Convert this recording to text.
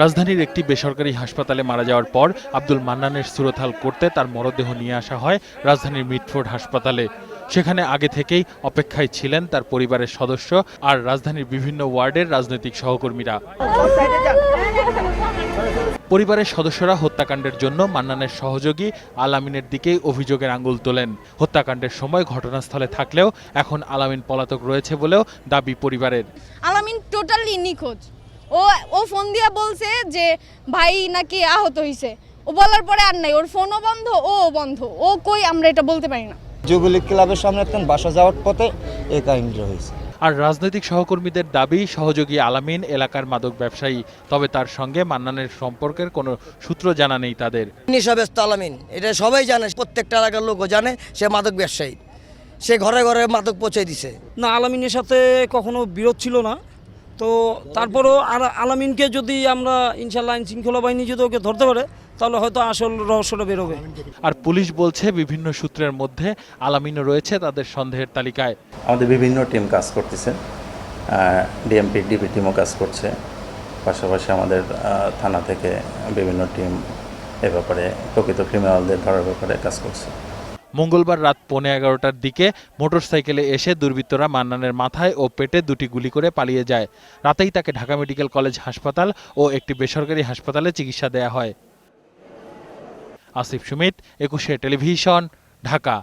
রাজধানীর একটি বেসরকারি হাসপাতালে মারা যাওয়ার পর আব্দুল মান্নানের সুরতহাল করতে তার মরদেহ নিয়ে আসা হয় রাজধানীর মিটফোর্ড হাসপাতালে। সেখানে আগে থেকেই অপেক্ষায় ছিলেন তার পরিবারের সদস্য আর রাজধানীর বিভিন্ন ওয়ার্ডের রাজনৈতিক সহকর্মীরা। পরিবারের সদস্যরা হত্যাকাণ্ডের জন্য মান্নানের সহযোগী আলামিনের দিকেই অভিযোগের আঙুল তোলেন। হত্যাকাণ্ডের সময় ঘটনাস্থলে থাকলেও এখন আলামিন পলাতক রয়েছে বলেও দাবি পরিবারের। আলামিন টোটালি নিখোঁজ। ও ফোন দিয়া বলছে যে ভাই নাকি আহত হয়েছে, ও বলার পরে আর নাই, ওর ফোনও বন্ধ, ও বন্ধ, ও কই আমরা এটা বলতে পারি না। যুবলীগ ক্লাবের সামনে একজন বাসা যাওয়ার পথে এই কাহিনীটা হয়েছে। আর রাজনৈতিক সহকর্মীদের দাবি সহযোগী আলামিন এলাকার মাদক ব্যবসায়ী, তবে তার সঙ্গে মান্নানের সম্পর্কের কোনো সূত্র জানা নেই তাদের। নেশাগ্রস্ত আলামিন, এটা সবাই জানে, প্রত্যেকটা এলাকার লোকও জানে সে মাদক ব্যবসায়ী, সে ঘরে ঘরে মাদক পৌঁছে দিছে। না, আলামিনের সাথে কখনো বিরোধ ছিল না, তো তারপরও আলামিনকে যদি আমরা ইনশাল্লাহ আইন শৃঙ্খলা বাহিনী যদি ওকে ধরতে পারে তাহলে হয়তো আসল রহস্যটা বেরোবে। আর পুলিশ বলছে বিভিন্ন সূত্রের মধ্যে আলামিনও রয়েছে তাদের সন্দেহের তালিকায়। আমাদের বিভিন্ন টিম কাজ করতেছে, ডিএমপি ডিবি টিমও কাজ করছে, পাশাপাশি আমাদের থানা থেকে বিভিন্ন টিম এ ব্যাপারে প্রকৃত ক্রিমিনালদের ধরার ব্যাপারে কাজ করছে। মঙ্গলবার রাত 11:15টার দিকে মোটরসাইকেলে এসে দুর্বৃত্তরা মান্নানের মাথায় ও পেটে দুটি গুলি করে পালিয়ে যায়। রাতেই তাকে ঢাকা মেডিকেল কলেজ হাসপাতাল ও একটি বেসরকারি হাসপাতালে চিকিৎসা দেয়া হয়। আসিফ সুমিত, 21 টেলিভিশন, ঢাকা।